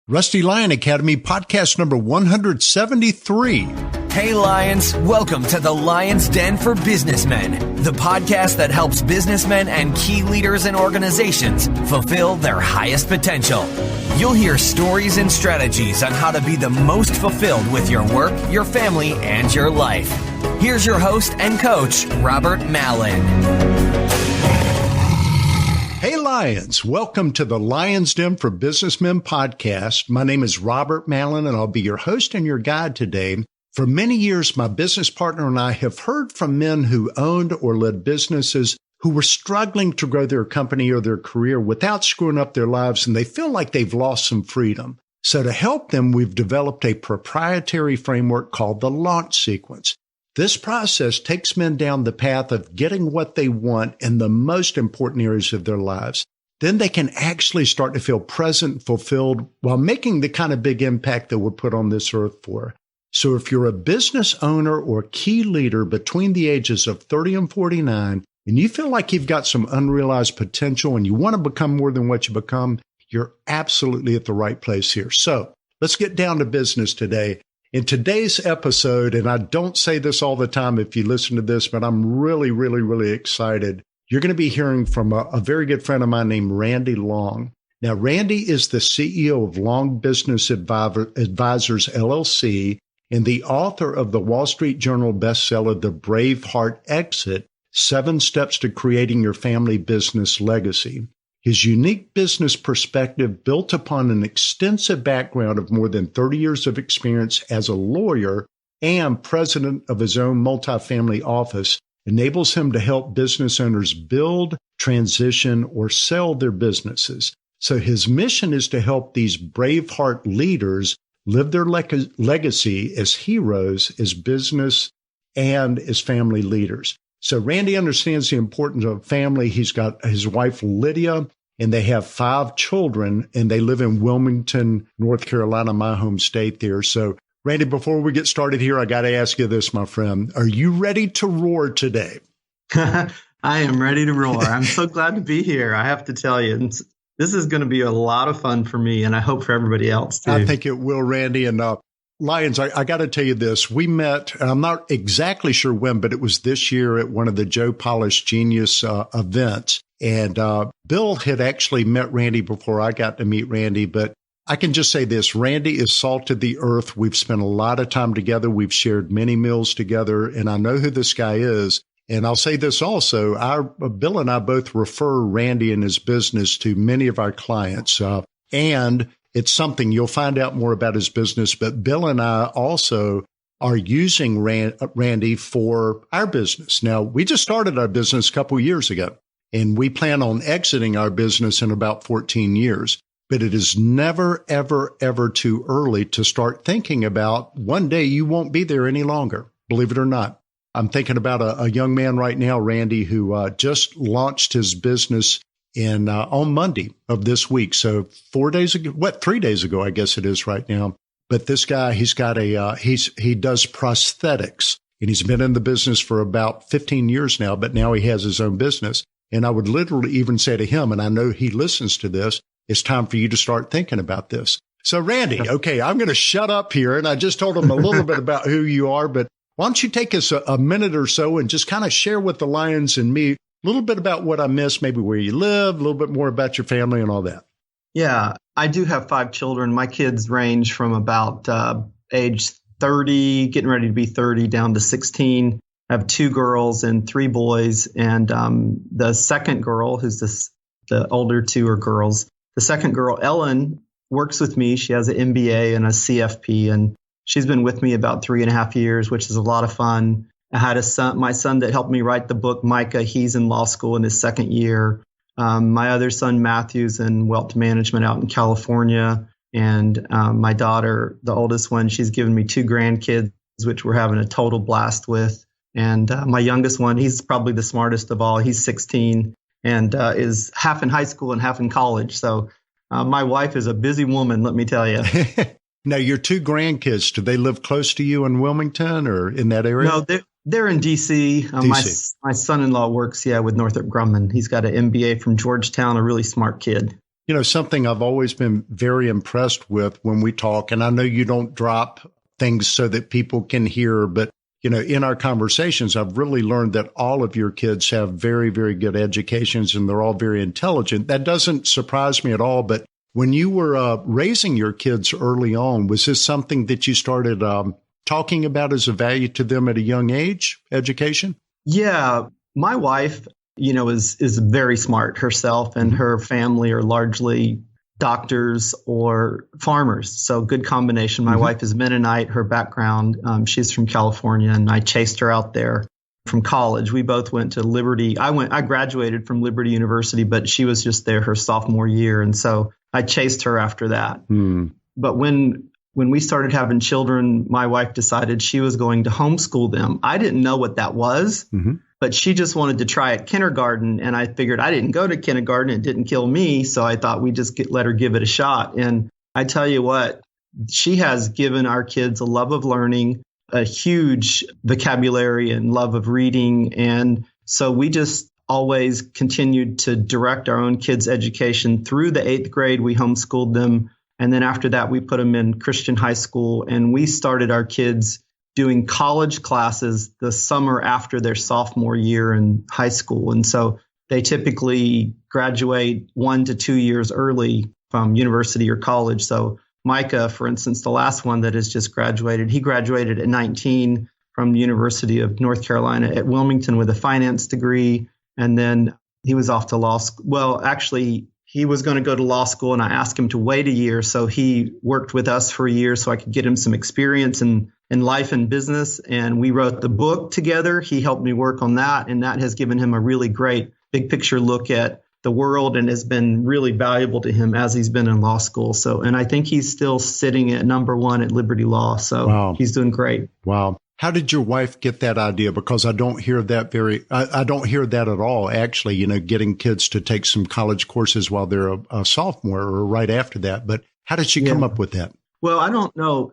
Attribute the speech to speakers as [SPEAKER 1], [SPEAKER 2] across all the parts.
[SPEAKER 1] Rusty Lion Academy, podcast number 173.
[SPEAKER 2] Hey Lions, welcome to the Lion's Den for Businessmen, the podcast that helps businessmen and key leaders in organizations fulfill their highest potential. You'll hear stories and strategies on how to be the most fulfilled with your work, your family, and your life. Here's your host and coach, Robert Mallon.
[SPEAKER 1] Hey Lions, welcome to the Lion's Den for Businessmen podcast. My name is Robert Mallon and I'll be your host and your guide today. For many years, my business partner and I have heard from men who owned or led businesses who were struggling to grow their company or their career without screwing up their lives, and they feel like they've lost some freedom. So to help them, we've developed a proprietary framework called the launch sequence. This process takes men down the path of getting what they want in the most important areas of their lives. Then they can actually start to feel present, fulfilled, while making the kind of big impact that we're put on this earth for. So if you're a business owner or key leader between the ages of 30 and 49, and you feel like you've got some unrealized potential and you want to become more than what you become, you're absolutely at the right place here. So let's get down to business today. In today's episode, and I don't say this all the time if you listen to this, but I'm really excited. You're going to be hearing from a very good friend of mine named Randy Long. Now, Randy is the CEO of Long Business Advisors, LLC, and the author of the Wall Street Journal bestseller, The Braveheart Exit, 7 Steps to Creating Your Family Business Legacy. His unique business perspective, built upon an extensive background of more than 30 years of experience as a lawyer and president of his own multifamily office, enables him to help business owners build, transition, or sell their businesses. So his mission is to help these Braveheart leaders live their legacy as heroes, as business, and as family leaders. So Randy understands the importance of family. He's got his wife, Lydia, and they have 5 children, and they live in Wilmington, North Carolina, my home state there. So Randy, before we get started here, I got to ask you this, my friend. Are you ready to roar today?
[SPEAKER 3] I am ready to roar. I'm so glad to be here. I have to tell you, this is going to be a lot of fun for me, and I hope for everybody else too.
[SPEAKER 1] I think it will, Randy. And Lions, I got to tell you this. We met, and I'm not exactly sure when, but it was this year at one of the Joe Polish Genius events. And Bill had actually met Randy before I got to meet Randy. But I can just say this. Randy is salt of the earth. We've spent a lot of time together. We've shared many meals together. And I know who this guy is. And I'll say this also. Bill and I both refer Randy and his business to many of our clients. And it's something you'll find out more about his business. But Bill and I also are using Randy for our business. Now, we just started our business a couple of years ago, and we plan on exiting our business in about 14 years. But it is never, ever too early to start thinking about one day you won't be there any longer, believe it or not. I'm thinking about a young man right now, Randy, who just launched his business on Monday of this week. So 3 days ago, I guess it is right now. But this guy, he does prosthetics, and he's been in the business for about 15 years now, but now he has his own business. And I would literally even say to him, and I know he listens to this, it's time for you to start thinking about this. So Randy, okay, I'm going to shut up here. And I just told him a little bit about who you are, but why don't you take us a minute or so and just kind of share with the Lions and me a little bit about what I missed, maybe where you live, a little bit more about your family and all that.
[SPEAKER 3] Yeah, I do have 5 children. My kids range from about age 30, getting ready to be 30, down to 16. I have 2 girls and 3 boys. And the second girl, the older 2 are girls. The second girl, Ellen, works with me. She has an MBA and a CFP, and she's been with me about 3.5 years, which is a lot of fun. I had my son that helped me write the book, Micah. He's in law school in his 2nd year. My other son, Matthew's in wealth management out in California. And my daughter, the oldest one, she's given me 2 grandkids, which we're having a total blast with. And my youngest one, he's probably the smartest of all. He's 16 and is half in high school and half in college. So my wife is a busy woman, let me tell you.
[SPEAKER 1] Now, your 2 grandkids, do they live close to you in Wilmington or in that area?
[SPEAKER 3] No, they're in D.C. My son-in-law works, with Northrop Grumman. He's got an MBA from Georgetown, a really smart kid.
[SPEAKER 1] Something I've always been very impressed with when we talk, and I know you don't drop things so that people can hear, but in our conversations, I've really learned that all of your kids have very, very good educations and they're all very intelligent. That doesn't surprise me at all. But when you were raising your kids early on, was this something that you started talking about as a value to them at a young age, education?
[SPEAKER 3] Yeah. My wife, is very smart herself, and her family are largely doctors or farmers. So good combination. My wife is Mennonite, her background. She's from California, and I chased her out there from college. We both went to Liberty. I graduated from Liberty University, but she was just there her sophomore year. And so I chased her after that. But when we started having children, my wife decided she was going to homeschool them. I didn't know what that was. But she just wanted to try at kindergarten. And I figured I didn't go to kindergarten. It didn't kill me. So I thought we'd just let her give it a shot. And I tell you what, she has given our kids a love of learning, a huge vocabulary and love of reading. And so we just always continued to direct our own kids' education. Through the 8th grade, we homeschooled them. And then after that, we put them in Christian high school. And we started our kids doing college classes the summer after their sophomore year in high school. And so they typically graduate 1 to 2 years early from university or college. So Micah, for instance, the last one that has just graduated, he graduated at 19 from the University of North Carolina at Wilmington with a finance degree. And then he was off to law school. Well, actually, he was going to go to law school, and I asked him to wait a year. So he worked with us for a year so I could get him some experience in life and business. And we wrote the book together. He helped me work on that. And that has given him a really great big picture look at the world and has been really valuable to him as he's been in law school. So, and I think he's still sitting at number 1 at Liberty Law. So He's doing great.
[SPEAKER 1] Wow. How did your wife get that idea? Because I don't hear that I don't hear that at all, actually, getting kids to take some college courses while they're a sophomore or right after that. But how did she come up with that?
[SPEAKER 3] Well, I don't know.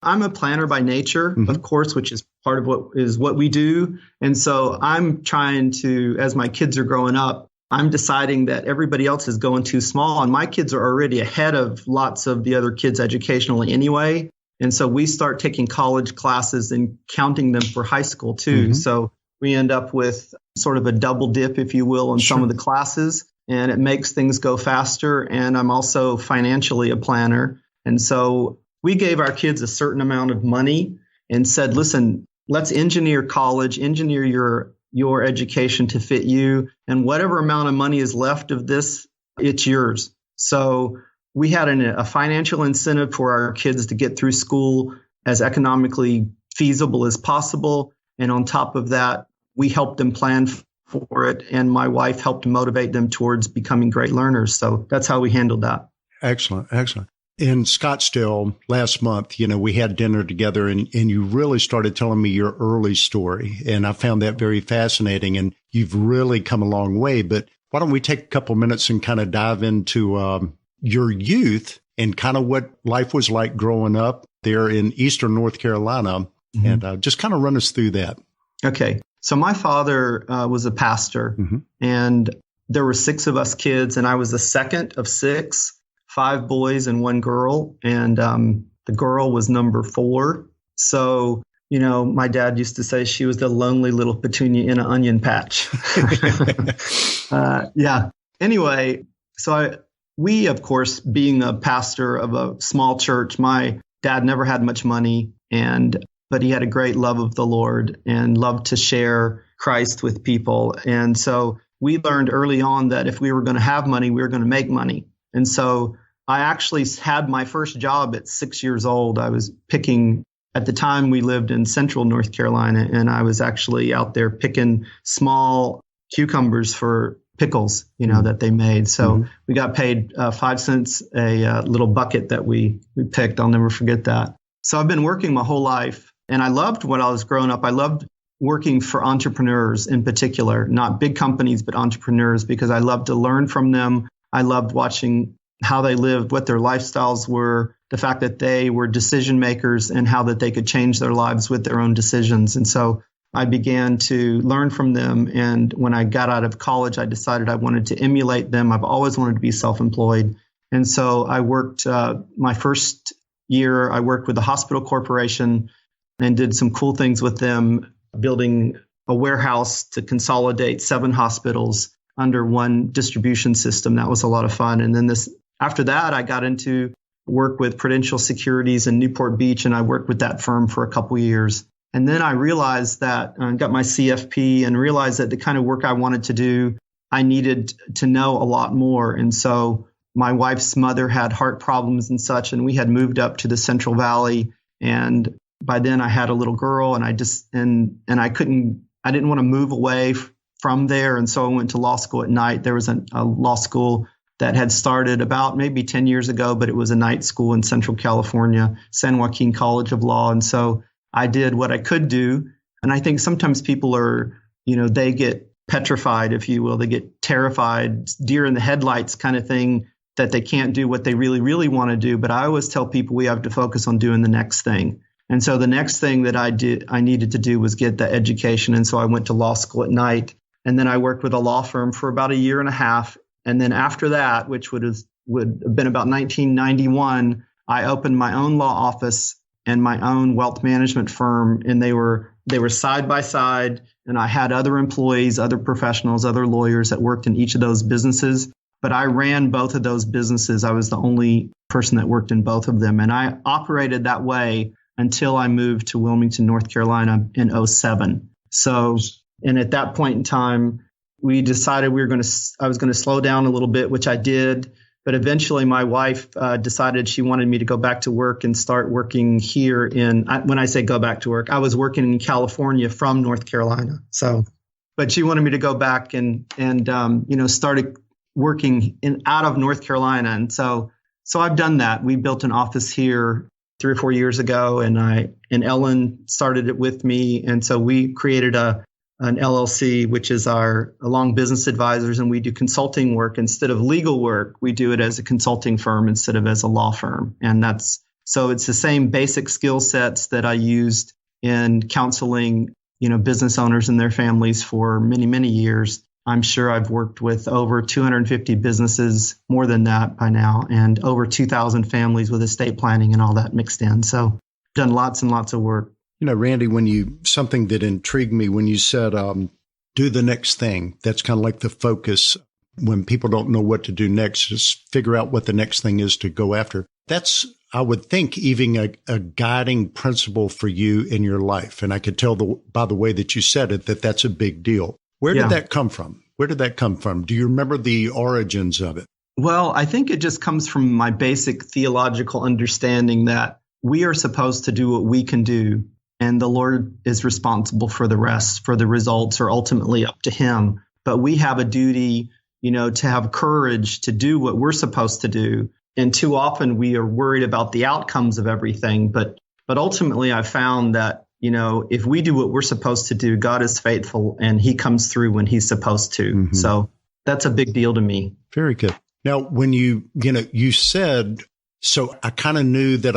[SPEAKER 3] I'm a planner by nature, of course, which is part of what we do. And so I'm trying to, as my kids are growing up, I'm deciding that everybody else is going too small. And my kids are already ahead of lots of the other kids educationally anyway. And so we start taking college classes and counting them for high school too. So we end up with sort of a double dip, if you will, in some of the classes, and it makes things go faster. And I'm also financially a planner. And so we gave our kids a certain amount of money and said, listen, let's engineer college, engineer your education to fit you. And whatever amount of money is left of this, it's yours. So we had a financial incentive for our kids to get through school as economically feasible as possible. And on top of that, we helped them plan for it. And my wife helped motivate them towards becoming great learners. So that's how we handled that.
[SPEAKER 1] Excellent. Excellent. In Scottsdale last month, we had dinner together and you really started telling me your early story. And I found that very fascinating. And you've really come a long way. But why don't we take a couple minutes and kind of dive into your youth and kind of what life was like growing up there in Eastern North Carolina, and just kind of run us through that.
[SPEAKER 3] Okay. So my father was a pastor, and there were 6 of us kids, and I was the second of 6, 5 boys and 1 girl, and the girl was number 4. So, my dad used to say she was the lonely little petunia in an onion patch. Anyway, so we, of course, being a pastor of a small church, my dad never had much money, but he had a great love of the Lord and loved to share Christ with people. And so we learned early on that if we were going to have money, we were going to make money. And so I actually had my first job at 6 years old. I was picking, at the time we lived in central North Carolina, and I was actually out there picking small cucumbers for pickles, that they made. So we got paid 5 cents a little bucket that we picked. I'll never forget that. So I've been working my whole life, and I loved when I was growing up. I loved working for entrepreneurs in particular, not big companies, but entrepreneurs, because I loved to learn from them. I loved watching how they lived, what their lifestyles were, the fact that they were decision makers, and how that they could change their lives with their own decisions. And so I began to learn from them. And when I got out of college, I decided I wanted to emulate them. I've always wanted to be self-employed. And so I worked my first year, I worked with the hospital corporation and did some cool things with them, building a warehouse to consolidate 7 hospitals under one distribution system. That was a lot of fun. And then after that, I got into work with Prudential Securities in Newport Beach, and I worked with that firm for a couple years. And then I realized that I got my CFP and realized that the kind of work I wanted to do, I needed to know a lot more. And so my wife's mother had heart problems and such, and we had moved up to the Central Valley. And by then I had a little girl, and I didn't want to move away from there. And so I went to law school at night. There was a law school that had started about maybe 10 years ago, but it was a night school in Central California, San Joaquin College of Law. And so I did what I could do. And I think sometimes people are, they get petrified, if you will. They get terrified, deer in the headlights kind of thing, that they can't do what they really, really want to do. But I always tell people we have to focus on doing the next thing. And so the next thing that I needed to do was get the education. And so I went to law school at night. And then I worked with a law firm for about a year and a half. And then after that, which would have been about 1991, I opened my own law office and my own wealth management firm. And they were side by side. And I had other employees, other professionals, other lawyers that worked in each of those businesses. But I ran both of those businesses. I was the only person that worked in both of them. And I operated that way until I moved to Wilmington, North Carolina in 2007. So, and at that point in time, we decided I was going to slow down a little bit, which I did. But eventually my wife decided she wanted me to go back to work and start working here when I say go back to work, I was working in California from North Carolina. So, but she wanted me to go back and started working out of North Carolina. And so I've done that. We built an office here 3 or 4 years ago, and Ellen started it with me. And so we created an LLC, which is our Long Business Advisors, and we do consulting work instead of legal work. We do it as a consulting firm instead of as a law firm. And so it's the same basic skill sets that I used in counseling, business owners and their families for many, many years. I'm sure I've worked with over 250 businesses, more than that by now, and over 2,000 families with estate planning and all that mixed in. So done lots and lots of work.
[SPEAKER 1] Randy, something that intrigued me when you said, do the next thing. That's kind of like the focus when people don't know what to do next, just figure out what the next thing is to go after. That's, I would think, even a guiding principle for you in your life. And I could tell by the way that you said it, that that's a big deal. Where did that come from? Do you remember the origins of it?
[SPEAKER 3] Well, I think it just comes from my basic theological understanding that we are supposed to do what we can do, and the Lord is responsible for the rest, for the results are ultimately up to Him. But we have a duty, to have courage to do what we're supposed to do. And too often we are worried about the outcomes of everything. But ultimately I found that if we do what we're supposed to do, God is faithful and He comes through when He's supposed to. Mm-hmm. So that's a big deal to me.
[SPEAKER 1] Very good. Now, when you said, so I kind of knew that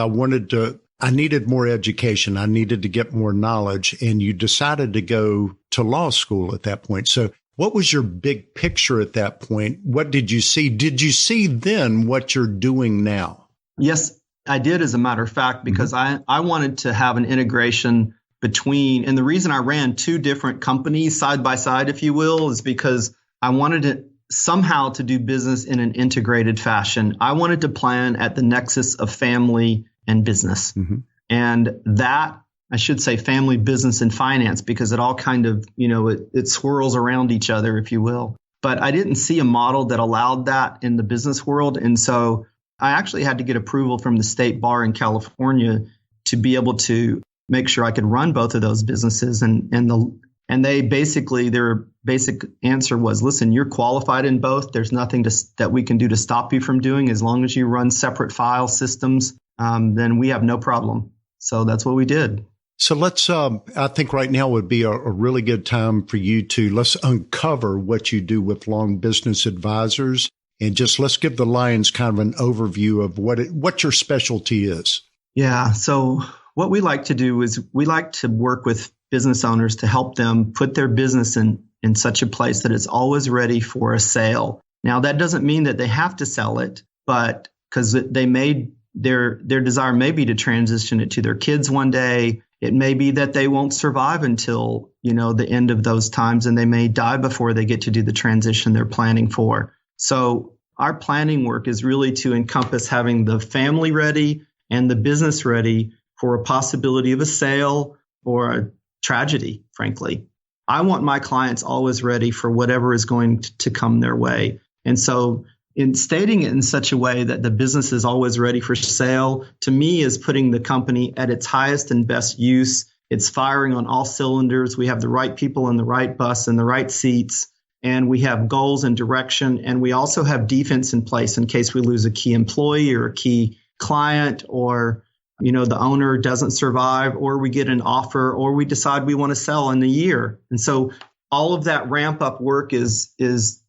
[SPEAKER 1] I needed more education. I needed to get more knowledge, and you decided to go to law school at that point. So what was your big picture at that point? What did you see? Did you see then what you're doing now?
[SPEAKER 3] Yes, I did, as a matter of fact, because I wanted to have an integration between, and the reason I ran 2 different companies side by side, if you will, is because I wanted to somehow to do business in an integrated fashion. I wanted to plan at the nexus of family and business. Mm-hmm. And that, I should say family, business, and finance, because it all kind of, it swirls around each other, if you will. But I didn't see a model that allowed that in the business world. And so I actually had to get approval from the state bar in California to be able to make sure I could run both of those businesses. And they basically, their basic answer was, listen, you're qualified in both. There's nothing that we can do to stop you from doing. As long as you run separate file systems, then we have no problem. So that's what we did.
[SPEAKER 1] So let's, I think right now would be a really good time for you let's uncover what you do with Long Business Advisors. And let's give the Lions kind of an overview of what your specialty is.
[SPEAKER 3] Yeah. So what we like to do is we like to work with business owners to help them put their business in such a place that it's always ready for a sale. Now, that doesn't mean that they have to sell it, but because they may, their desire may be to transition it to their kids one day. It may be that they won't survive until, the end of those times, and they may die before they get to do the transition they're planning for. So our planning work is really to encompass having the family ready and the business ready for a possibility of a sale or a tragedy, frankly. I want my clients always ready for whatever is going to come their way. And so in stating it in such a way that the business is always ready for sale, to me, is putting the company at its highest and best use. It's firing on all cylinders. We have the right people in the right bus and the right seats, and we have goals and direction. And we also have defense in place in case we lose a key employee or a key client, or the owner doesn't survive, or we get an offer, or we decide we want to sell in a year. And so all of that ramp up work is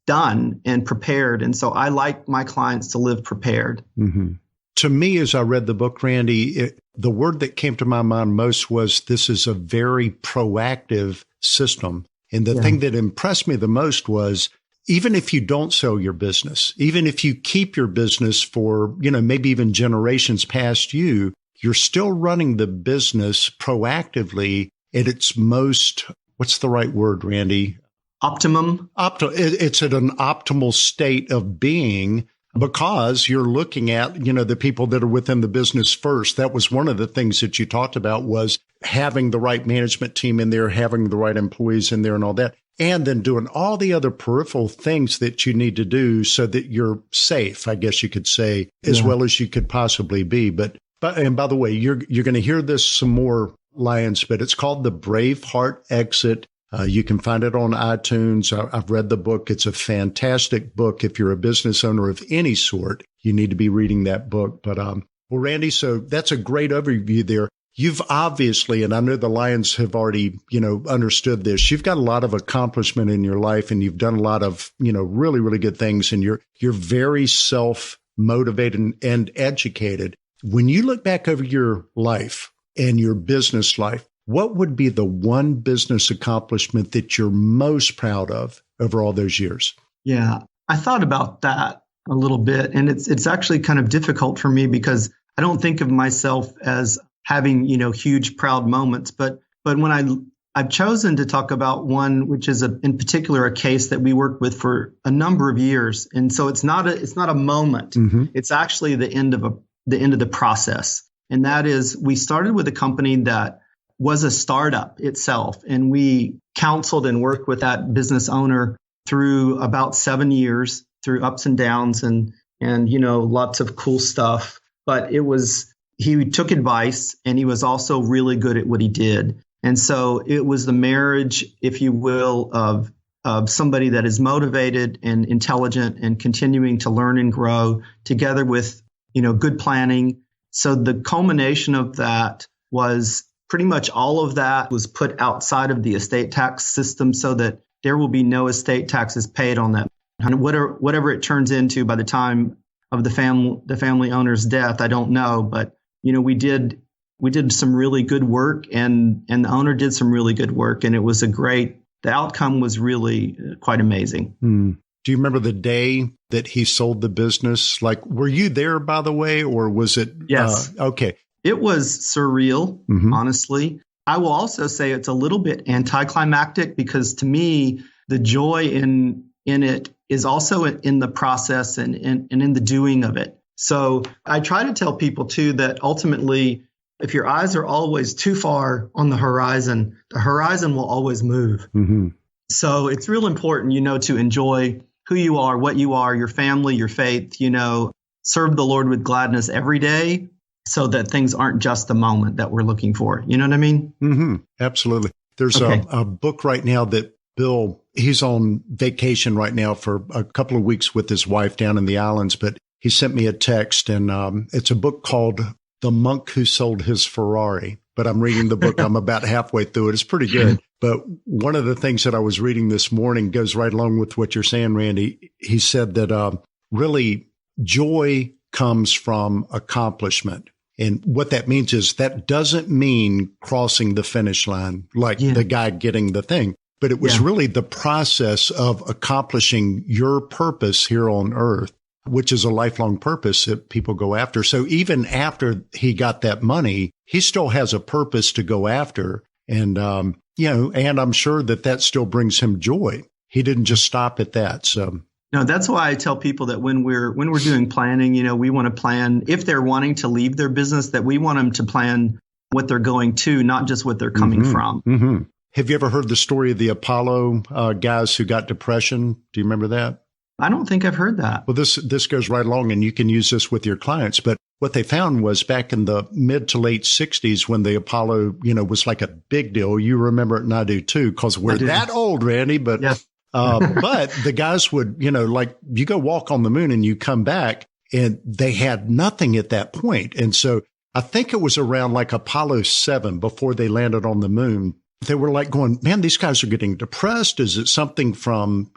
[SPEAKER 3] done and prepared. And so I like my clients to live prepared.
[SPEAKER 1] Mm-hmm. To me, as I read the book, Randy, the word that came to my mind most was this is a very proactive system. And the thing that impressed me the most was, even if you don't sell your business, even if you keep your business for, maybe even generations past you, you're still running the business proactively at its most, what's the right word, Randy?
[SPEAKER 3] Optimum.
[SPEAKER 1] It's at an optimal state of being, because you're looking at, the people that are within the business first. That was one of the things that you talked about, was having the right management team in there, having the right employees in there and all that, and then doing all the other peripheral things that you need to do so that you're safe, I guess you could say, as well as you could possibly be. But and by the way, you're going to hear this some more, Lions, but it's called The Braveheart Exit. You can find it on iTunes. I've read the book. It's a fantastic book. If you're a business owner of any sort, you need to be reading that book. But, well, Randy, so that's a great overview there. You've obviously, and I know the Lions have already, understood this, you've got a lot of accomplishment in your life, and you've done a lot of, really, really good things, and you're very self-motivated and educated. When you look back over your life and your business life, what would be the one business accomplishment that you're most proud of over all those years? Yeah,
[SPEAKER 3] I thought about that a little bit, and it's actually kind of difficult for me because I don't think of myself as having, huge proud moments. But when I've chosen to talk about one, which is in particular a case that we worked with for a number of years, and so it's not a moment. Mm-hmm. It's actually the end of the process, and that is, we started with a company that was a startup itself, and we counseled and worked with that business owner through about 7 years, through ups and downs, and lots of cool stuff. But he took advice, and he was also really good at what he did. And so it was the marriage, if you will, of somebody that is motivated and intelligent and continuing to learn and grow, together with, good planning. So the culmination of that was pretty much all of that was put outside of the estate tax system, so that there will be no estate taxes paid on that. And whatever it turns into by the time of the family owner's death, I don't know. But we did some really good work, and the owner did some really good work, and it was the outcome was really quite amazing.
[SPEAKER 1] Do you remember the day that he sold the business? Like, were you there, by the way, or was it?
[SPEAKER 3] Yes.
[SPEAKER 1] Okay.
[SPEAKER 3] It was surreal, honestly. I will also say it's a little bit anticlimactic, because to me, the joy in it is also in the process and in the doing of it. So I try to tell people too that ultimately, if your eyes are always too far on the horizon will always move. Mm-hmm. So it's real important, to enjoy who you are, what you are, your family, your faith, serve the Lord with gladness every day, so that things aren't just the moment that we're looking for. You know what I mean?
[SPEAKER 1] Mm-hmm. Absolutely. There's a book right now that Bill, he's on vacation right now for a couple of weeks with his wife down in the islands, but he sent me a text, and it's a book called The Monk Who Sold His Ferrari. But I'm reading the book. I'm about halfway through it. It's pretty good. But one of the things that I was reading this morning goes right along with what you're saying, Randy. He said that really joy comes from accomplishment. And what that means is that doesn't mean crossing the finish line, like the guy getting the thing, but it was really the process of accomplishing your purpose here on earth, which is a lifelong purpose that people go after. So even after he got that money, he still has a purpose to go after. And, and I'm sure that still brings him joy. He didn't just stop at that. So.
[SPEAKER 3] No, that's why I tell people that when we're doing planning, we want to plan if they're wanting to leave their business, that we want them to plan what they're going to, not just what they're coming from.
[SPEAKER 1] Mm-hmm. Have you ever heard the story of the Apollo guys who got depression? Do you remember that?
[SPEAKER 3] I don't think I've heard that.
[SPEAKER 1] Well, this goes right along, and you can use this with your clients. But what they found was back in the mid to late 60s when the Apollo, was like a big deal. You remember it, and I do too, because we're that old, Randy. But but the guys would, like you go walk on the moon and you come back, and they had nothing at that point. And so I think it was around like Apollo 7 before they landed on the moon. They were like going, man, these guys are getting depressed. Is it something from,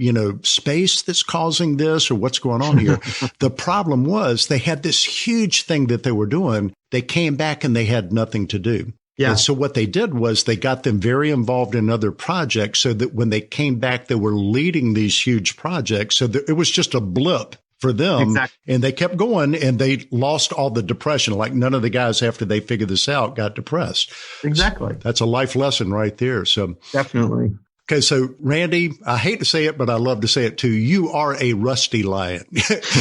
[SPEAKER 1] space that's causing this, or what's going on here? The problem was they had this huge thing that they were doing. They came back and they had nothing to do. Yeah. And so what they did was they got them very involved in other projects so that when they came back, they were leading these huge projects. So it was just a blip for them. Exactly. And they kept going, and they lost all the depression. Like none of the guys, after they figured this out, got depressed.
[SPEAKER 3] Exactly.
[SPEAKER 1] That's a life lesson right there. So
[SPEAKER 3] definitely.
[SPEAKER 1] Okay. So Randy, I hate to say it, but I love to say it too. You are a rusty lion.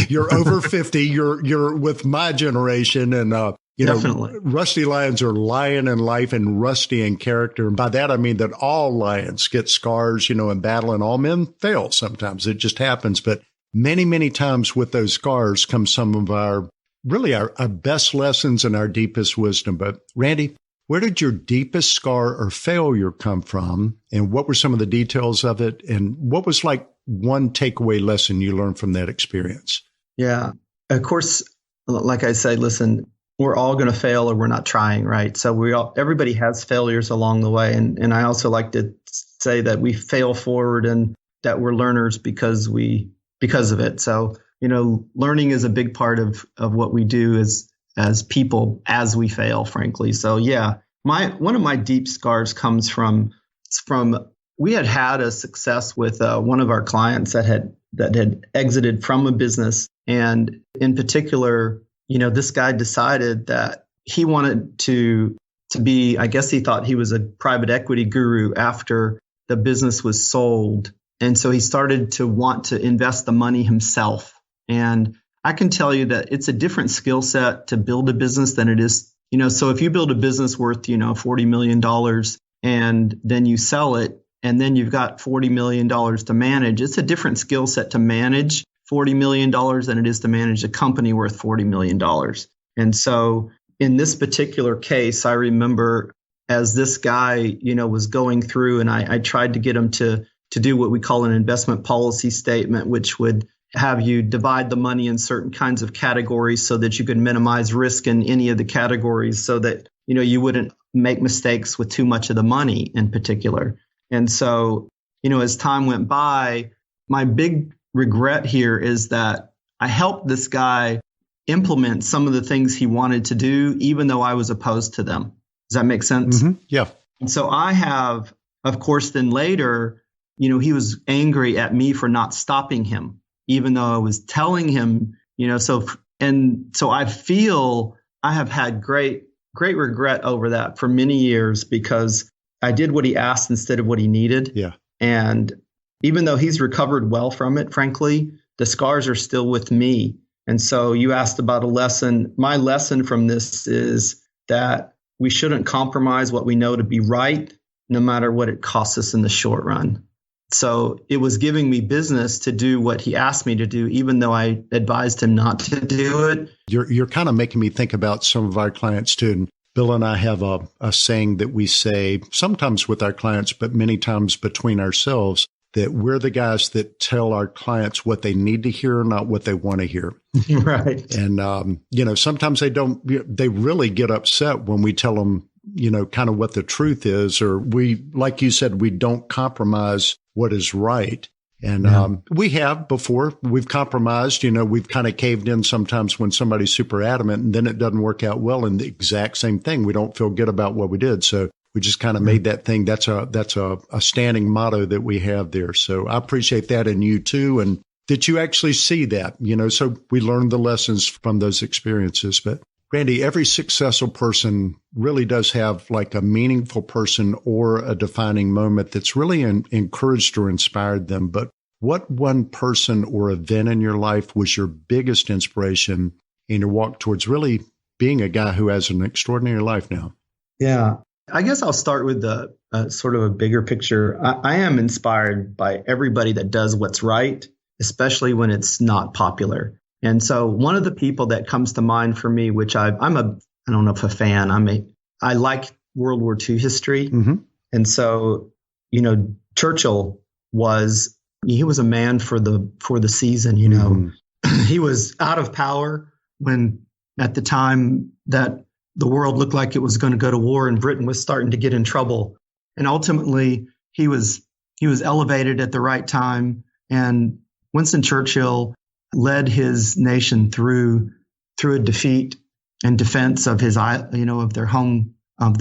[SPEAKER 1] You're over 50. You're with my generation, and,
[SPEAKER 3] definitely.
[SPEAKER 1] Rusty lions are lion in life and rusty in character. And by that, I mean that all lions get scars, in battle, and all men fail sometimes. It just happens. But many, many times with those scars come some of our best lessons and our deepest wisdom. But Randy, where did your deepest scar or failure come from? And what were some of the details of it? And what was like one takeaway lesson you learned from that experience?
[SPEAKER 3] Yeah, of course, like I say, listen, we're all going to fail or we're not trying, right? So everybody has failures along the way. And I also like to say that we fail forward and that we're learners because of it. So, learning is a big part of what we do as people as we fail, frankly. So yeah, one of my deep scars comes from we had a success with one of our clients that had exited from a business. And in particular, this guy decided that he wanted to be, I guess he thought he was a private equity guru after the business was sold. And so he started to want to invest the money himself. And I can tell you that it's a different skill set to build a business than it is, so if you build a business worth, $40 million and then you sell it and then you've got $40 million to manage, it's a different skill set to manage $40 million than it is to manage a company worth $40 million. And so in this particular case, I remember as this guy, was going through, and I tried to get him to do what we call an investment policy statement, which would have you divide the money in certain kinds of categories so that you could minimize risk in any of the categories so that, you wouldn't make mistakes with too much of the money in particular. And so, as time went by, my big regret here is that I helped this guy implement some of the things he wanted to do, even though I was opposed to them. Does that make sense?
[SPEAKER 1] Mm-hmm. Yeah.
[SPEAKER 3] And so I have, of course, then later, he was angry at me for not stopping him, even though I was telling him, so I feel I have had great regret over that for many years because I did what he asked instead of what he needed.
[SPEAKER 1] Yeah.
[SPEAKER 3] And even though he's recovered well from it, frankly, the scars are still with me. And so you asked about a lesson. My lesson from this is that we shouldn't compromise what we know to be right, no matter what it costs us in the short run. So it was giving me business to do what he asked me to do, even though I advised him not to do it.
[SPEAKER 1] You're kind of making me think about some of our clients too. And Bill and I have a saying that we say sometimes with our clients, but many times between ourselves, that we're the guys that tell our clients what they need to hear, not what they want to hear.
[SPEAKER 3] Right.
[SPEAKER 1] And, sometimes they really get upset when we tell them, kind of what the truth is, or we, like you said, we don't compromise what is right. And we have before. We've compromised. We've kind of caved in sometimes when somebody's super adamant, and then it doesn't work out well. And the exact same thing. We don't feel good about what we did. So we just kind of made that thing. That's a standing motto that we have there. So I appreciate that in you too. And that you actually see that, so we learn the lessons from those experiences. But Randy, every successful person really does have like a meaningful person or a defining moment that's really encouraged or inspired them. But what one person or event in your life was your biggest inspiration in your walk towards really being a guy who has an extraordinary life now?
[SPEAKER 3] Yeah, I guess I'll start with the sort of a bigger picture. I am inspired by everybody that does what's right, especially when it's not popular. And so one of the people that comes to mind for me, which I don't know if a fan, I like World War II history. Mm-hmm. And so, Churchill he was a man for the season, Mm-hmm. He was out of power when at the time that the world looked like it was going to go to war and Britain was starting to get in trouble. And ultimately he was elevated at the right time. And Winston Churchill led his nation through a defeat and defense of of their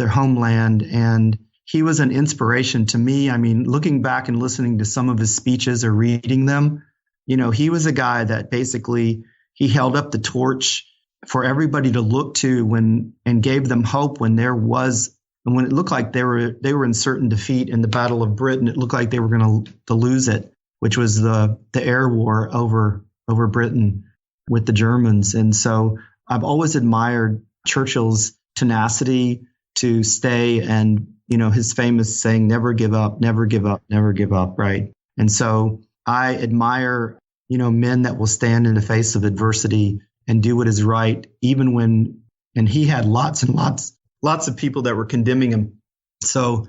[SPEAKER 3] homeland. And he was an inspiration to me. I mean, looking back and listening to some of his speeches or reading them, he was a guy that basically he held up the torch for everybody to look to and gave them hope when it looked like they were in certain defeat in the Battle of Britain. It looked like they were going to lose it, which was the air war over Britain with the Germans. And so I've always admired Churchill's tenacity to stay and, his famous saying, never give up, never give up, never give up. Right. And so I admire, men that will stand in the face of adversity and do what is right, even and he had lots and lots of people that were condemning him. So,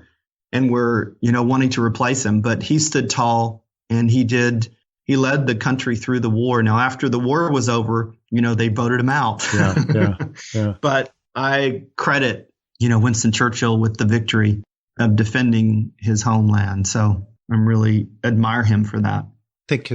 [SPEAKER 3] and were, wanting to replace him, but he stood tall and he led the country through the war. Now, after the war was over, they voted him out. Yeah. But I credit, Winston Churchill with the victory of defending his homeland. So I'm really admire him for that.
[SPEAKER 1] I think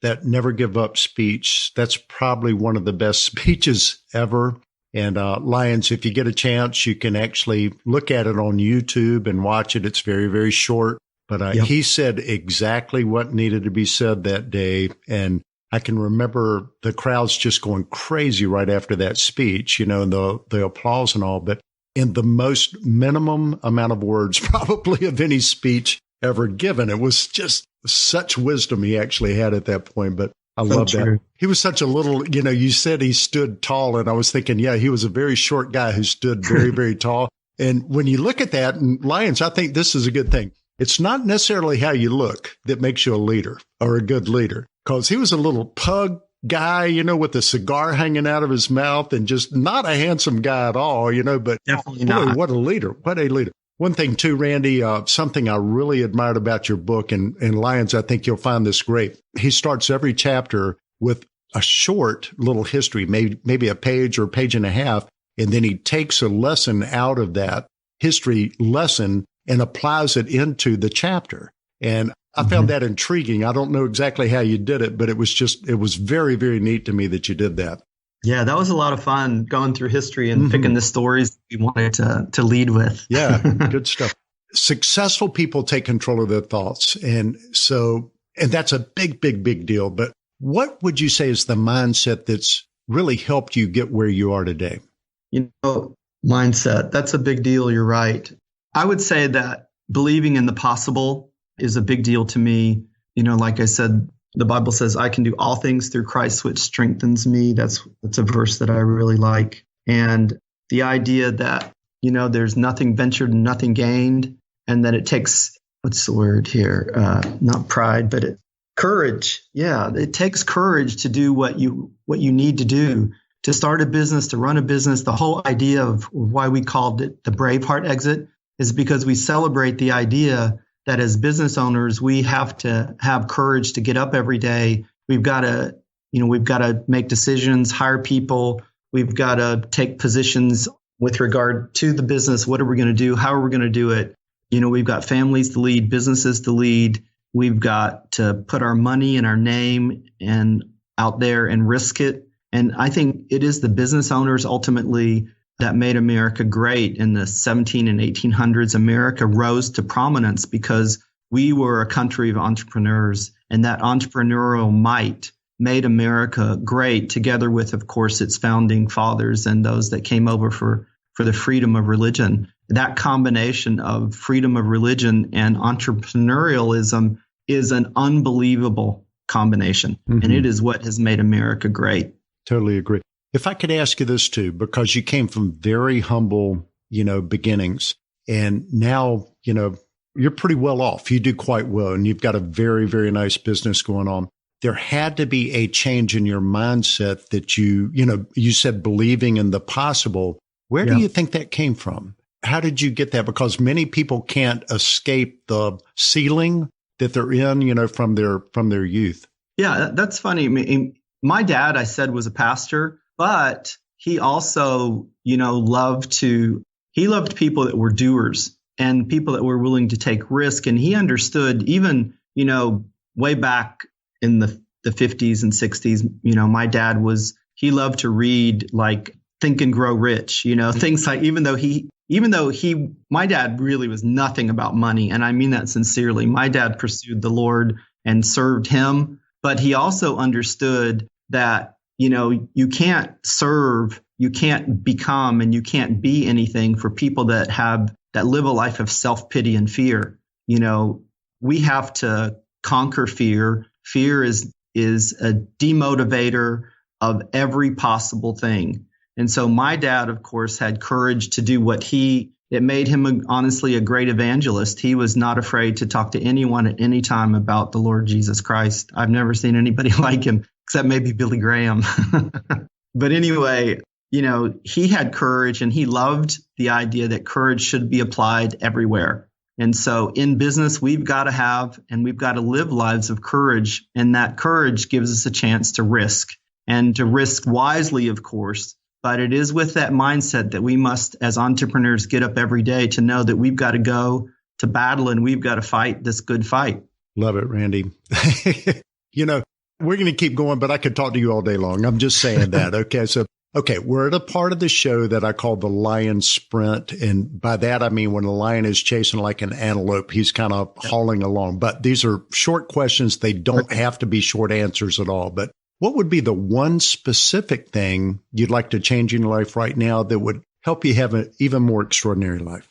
[SPEAKER 1] that never give up speech, that's probably one of the best speeches ever. And Lyons, if you get a chance, you can actually look at it on YouTube and watch it. It's very, very short. But he said exactly what needed to be said that day. And I can remember the crowds just going crazy right after that speech, and the applause and all. But in the most minimum amount of words probably of any speech ever given, it was just such wisdom he actually had at that point. But I love that. He was such a little, you said he stood tall. And I was thinking, he was a very short guy who stood very, very tall. And when you look at that, and Lyons, I think this is a good thing. It's not necessarily how you look that makes you a leader or a good leader, because he was a little pug guy, with a cigar hanging out of his mouth and just not a handsome guy at all, but
[SPEAKER 3] definitely not.
[SPEAKER 1] What a leader. What a leader. One thing too, Randy, something I really admired about your book, and Lyons, I think you'll find this great. He starts every chapter with a short little history, maybe a page or a page and a half, and then he takes a lesson out of that history lesson and applies it into the chapter. And I found that intriguing. I don't know exactly how you did it, but it was very, very neat to me that you did that.
[SPEAKER 3] Yeah, that was a lot of fun going through history and picking the stories we wanted to lead with.
[SPEAKER 1] Yeah, good stuff. Successful people take control of their thoughts. And that's a big, big, big deal. But what would you say is the mindset that's really helped you get where you are today?
[SPEAKER 3] Mindset, that's a big deal. You're right. I would say that believing in the possible is a big deal to me. Like I said, the Bible says, I can do all things through Christ, which strengthens me. That's a verse that I really like. And the idea that, there's nothing ventured and nothing gained, and that it takes, what's the word here? Not pride, but courage. Yeah, it takes courage to do what you need to do, to start a business, to run a business. The whole idea of why we called it the Braveheart exit is because we celebrate the idea that as business owners, we have to have courage to get up every day. We've got to make decisions, hire people. We've got to take positions with regard to the business. What are we going to do? How are we going to do it? We've got families to lead, businesses to lead. We've got to put our money and our name and out there and risk it. And I think it is the business owners ultimately that made America great in the 17 and 1800s. America rose to prominence because we were a country of entrepreneurs, and that entrepreneurial might made America great, together with, of course, its founding fathers and those that came over for the freedom of religion. That combination of freedom of religion and entrepreneurialism is an unbelievable combination. Mm-hmm. And it is what has made America great.
[SPEAKER 1] Totally agree. If I could ask you this too, because you came from very humble, beginnings, and now, you're pretty well off. You do quite well, and you've got a very, very nice business going on. There had to be a change in your mindset that you said believing in the possible. Where do you think that came from? How did you get that? Because many people can't escape the ceiling that they're in, from their youth.
[SPEAKER 3] Yeah, that's funny. I mean, my dad, I said, was a pastor, but he also, loved people that were doers and people that were willing to take risk. And he understood even, way back in the 50s and 60s, my dad he loved to read like Think and Grow Rich, things like, even though my dad really was nothing about money. And I mean that sincerely. My dad pursued the Lord and served him, but he also understood that, you can't serve, you can't become, and you can't be anything for people that live a life of self-pity and fear. We have to conquer fear. Fear is a demotivator of every possible thing. And so my dad, of course, had courage to do it made him honestly a great evangelist. He was not afraid to talk to anyone at any time about the Lord Jesus Christ. I've never seen anybody like him, except maybe Billy Graham. But anyway, he had courage, and he loved the idea that courage should be applied everywhere. And so in business, we've got to have and we've got to live lives of courage. And that courage gives us a chance to risk, and to risk wisely, of course. But it is with that mindset that we must, as entrepreneurs, get up every day to know that we've got to go to battle and we've got to fight this good fight.
[SPEAKER 1] Love it, Randy. We're going to keep going, but I could talk to you all day long. I'm just saying that. Okay. We're at a part of the show that I call the lion sprint. And by that, I mean, when a lion is chasing like an antelope, he's kind of hauling along. But these are short questions. They don't have to be short answers at all. But what would be the one specific thing you'd like to change in your life right now that would help you have an even more extraordinary life?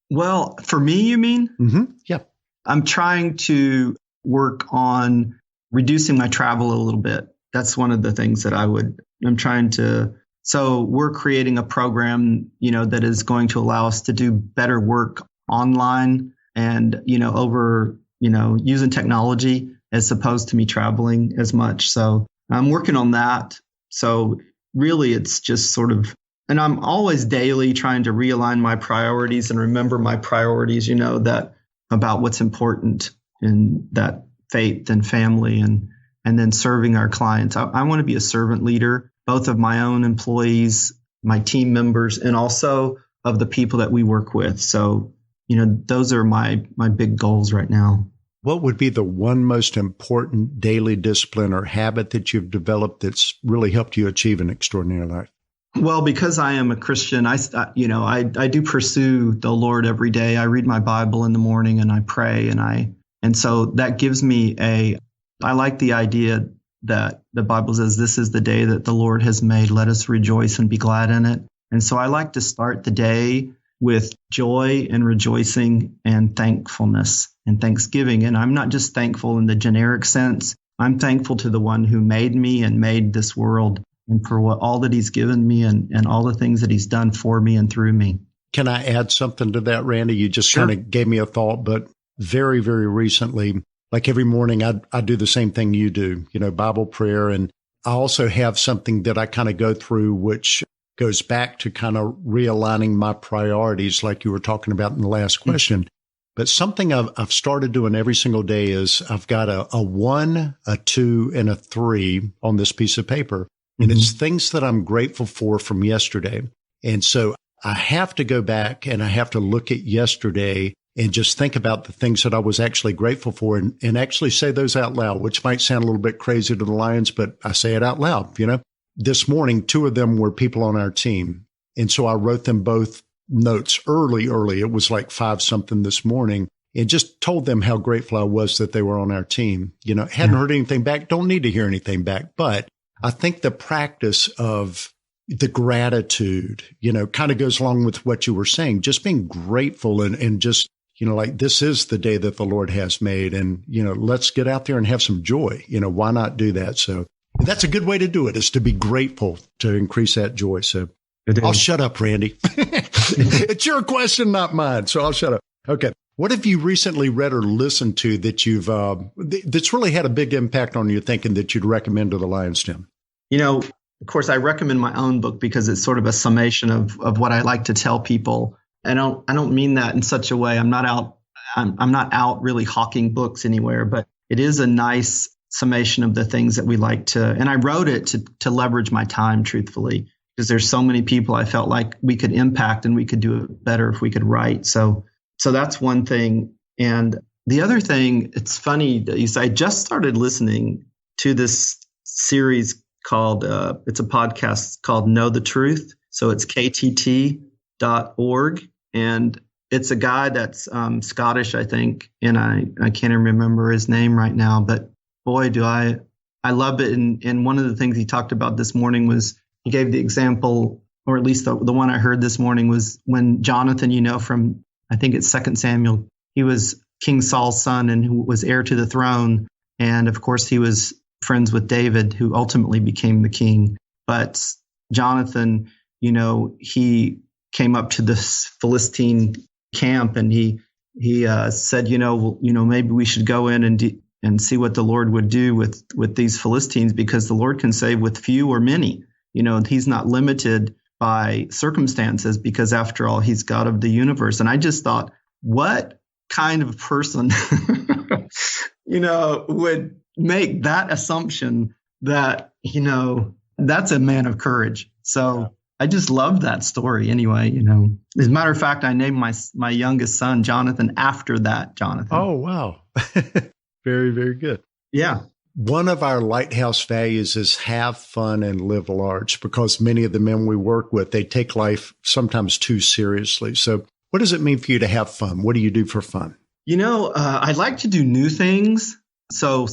[SPEAKER 3] Well, for me, you mean?
[SPEAKER 1] Mm-hmm. Yeah.
[SPEAKER 3] I'm trying to work on reducing my travel a little bit. That's one of the things that I'm trying to. So we're creating a program, that is going to allow us to do better work online and, over, using technology as opposed to me traveling as much. So I'm working on that. So really, it's just sort of, and I'm always daily trying to realign my priorities and remember my priorities, that about what's important in that faith and family and then serving our clients. I want to be a servant leader, both of my own employees, my team members, and also of the people that we work with. So, those are my big goals right now.
[SPEAKER 1] What would be the one most important daily discipline or habit that you've developed that's really helped you achieve an extraordinary life?
[SPEAKER 3] Well, because I am a Christian, I do pursue the Lord every day. I read my Bible in the morning and I pray, and so that gives me I like the idea that the Bible says, this is the day that the Lord has made. Let us rejoice and be glad in it. And so I like to start the day with joy and rejoicing and thankfulness and thanksgiving. And I'm not just thankful in the generic sense. I'm thankful to the one who made me and made this world, and for all that he's given me and all the things that he's done for me and through me. Can I add something to that, Randy? You just kind of gave me a thought, but very, very recently, like every morning, I do the same thing you do, Bible prayer. And I also have something that I kind of go through, which goes back to kind of realigning my priorities, like you were talking about in the last question. But something I've started doing every single day is I've got a 1, a 2, and a 3 on this piece of paper. And it's things that I'm grateful for from yesterday. And so I have to go back and I have to look at yesterday
[SPEAKER 1] and just think about the things that I was actually grateful for and actually say those out loud, which might sound a little bit crazy to the Lions, but I say it out loud. This morning, 2 of them were people on our team. And so I wrote them both notes early. It was like 5 something this morning, and just told them how grateful I was that they were on our team. Hadn't heard anything back. Don't need to hear anything back. But I think the practice of the gratitude, kind of goes along with what you were saying, just being grateful and just, like this is the day that the Lord has made. And, let's get out there and have some joy. Why not do that? So that's a good way to do it, is to be grateful, to increase that joy. So I'll shut up, Randy. It's your question, not mine. So I'll shut up. Okay. What have you recently read or listened to that you've, that's really had a big impact on your thinking that you'd recommend to the Lion's Den?
[SPEAKER 3] Of course, I recommend my own book because it's sort of a summation of what I like to tell people. I don't mean that in such a way. I'm not out really hawking books anywhere, but it is a nice summation of the things that we like to. And I wrote it to leverage my time, truthfully, because there's so many people I felt like we could impact and we could do it better if we could write. So that's one thing. And the other thing, it's funny that you say, I just started listening to this series called, it's a podcast called Know the Truth. So it's ktt.org. And it's a guy that's Scottish, I think. And I can't remember his name right now, but boy, do I love it. And one of the things he talked about this morning was, he gave the example, or at least the one I heard this morning, was when Jonathan, from, I think it's 2 Samuel, he was King Saul's son and who was heir to the throne. And of course, he was friends with David, who ultimately became the king. But Jonathan, he came up to this Philistine camp and he said, maybe we should go in and see what the Lord would do with these Philistines, because the Lord can save with few or many. He's not limited by circumstances, because after all, he's God of the universe. And I just thought, what kind of person, would make that assumption that, that's a man of courage. So I just loved that story anyway, As a matter of fact, I named my youngest son Jonathan after that Jonathan.
[SPEAKER 1] Oh, wow. Very, very good.
[SPEAKER 3] Yeah.
[SPEAKER 1] One of our lighthouse values is have fun and live large, because many of the men we work with, they take life sometimes too seriously. So what does it mean for you to have fun? What do you do for fun?
[SPEAKER 3] I like to do new things. So,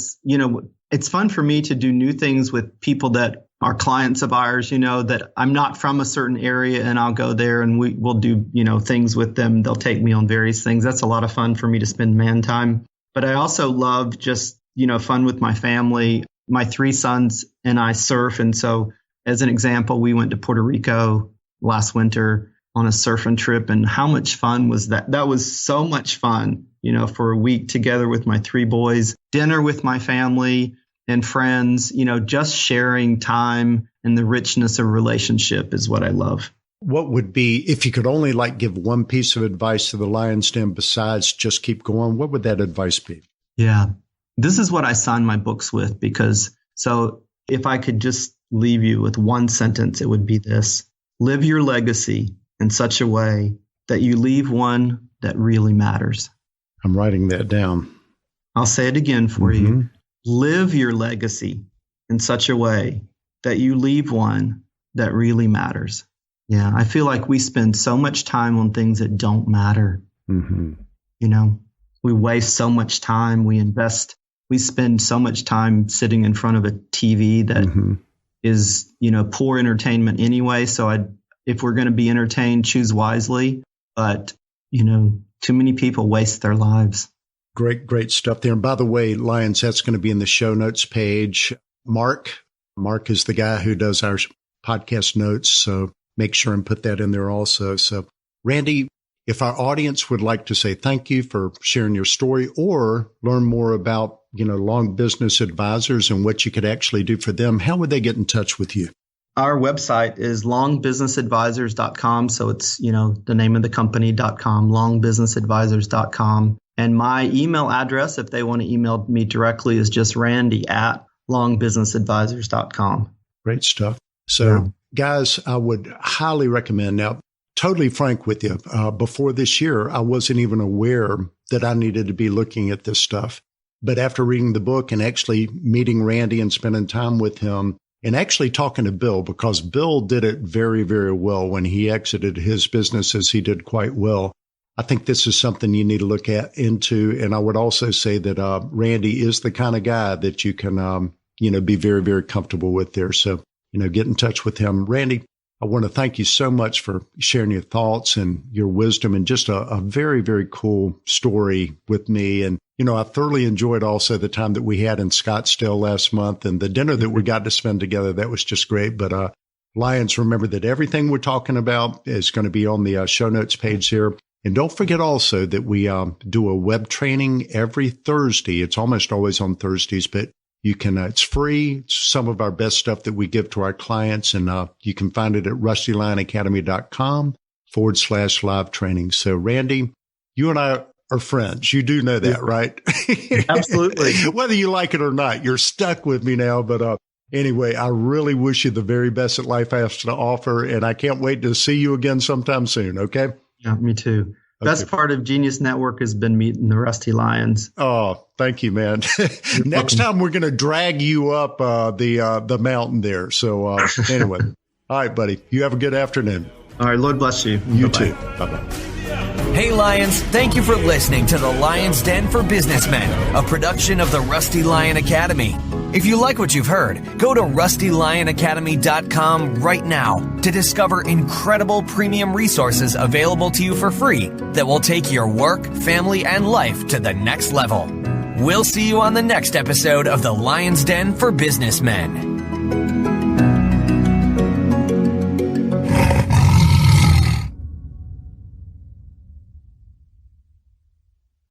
[SPEAKER 3] it's fun for me to do new things with people that are clients of ours, that I'm not from a certain area, and I'll go there and we'll do, things with them. They'll take me on various things. That's a lot of fun for me to spend man time. But I also love just, fun with my family. My 3 sons and I surf. And so as an example, we went to Puerto Rico last winter on a surfing trip. And how much fun was that? That was so much fun, for a week together with my 3 boys, dinner with my family and friends, just sharing time, and the richness of relationship is what I love.
[SPEAKER 1] What would be, if you could only give one piece of advice to the Lion's Den besides just keep going, what would that advice be?
[SPEAKER 3] Yeah. This is what I sign my books with, so if I could just leave you with one sentence, it would be this: live your legacy in such a way that you leave one that really matters.
[SPEAKER 1] I'm writing that down.
[SPEAKER 3] I'll say it again for you. Live your legacy in such a way that you leave one that really matters. Yeah, I feel like we spend so much time on things that don't matter.
[SPEAKER 1] Mm-hmm.
[SPEAKER 3] We waste so much time. We spend so much time sitting in front of a TV that is, poor entertainment anyway. So if we're going to be entertained, choose wisely. But, too many people waste their lives.
[SPEAKER 1] Great stuff there. And by the way, Lions, that's going to be in the show notes page. Mark is the guy who does our podcast notes. So make sure and put that in there also. So Randy, if our audience would like to say thank you for sharing your story or learn more about, Long Business Advisors and what you could actually do for them, how would they get in touch with you?
[SPEAKER 3] Our website is longbusinessadvisors.com. So it's, the name of the company.com, longbusinessadvisors.com. And my email address, if they want to email me directly, is just randy@longbusinessadvisors.com.
[SPEAKER 1] Great stuff. So guys, I would highly recommend now. totally frank with you. Before this year, I wasn't even aware that I needed to be looking at this stuff. But after reading the book and actually meeting Randy and spending time with him and actually talking to Bill, because Bill did it very, very well when he exited his businesses, he did quite well. I think this is something you need to look into. And I would also say that Randy is the kind of guy that you can, be very, very comfortable with there. So, get in touch with him. Randy, I want to thank you so much for sharing your thoughts and your wisdom and just a very, very cool story with me. And, I thoroughly enjoyed also the time that we had in Scottsdale last month and the dinner that we got to spend together. That was just great. But Lions, remember that everything we're talking about is going to be on the show notes page here. And don't forget also that we do a web training every Thursday. It's almost always on Thursdays, but you can, it's free. It's some of our best stuff that we give to our clients. And you can find it at rustylionacademy.com/live training. So Randy, you and I are friends. You do know that, right?
[SPEAKER 3] Absolutely.
[SPEAKER 1] Whether you like it or not, you're stuck with me now. But anyway, I really wish you the very best that life has to offer. And I can't wait to see you again sometime soon. Okay.
[SPEAKER 3] Yeah, me too. Best part of Genius Network has been meeting the Rusty Lions.
[SPEAKER 1] Oh, thank you, man. Next time we're going to drag you up the mountain there. So anyway, all right, buddy. You have a good afternoon.
[SPEAKER 3] All right. Lord bless you.
[SPEAKER 1] You
[SPEAKER 3] Bye-bye.
[SPEAKER 1] too. Bye-bye.
[SPEAKER 2] Hey Lions, thank you for listening to the Lion's Den for Businessmen, a production of the Rusty Lion Academy. If you like what you've heard, go to rustylionacademy.com right now to discover incredible premium resources available to you for free that will take your work, family, and life to the next level. We'll see you on the next episode of the Lion's Den for Businessmen.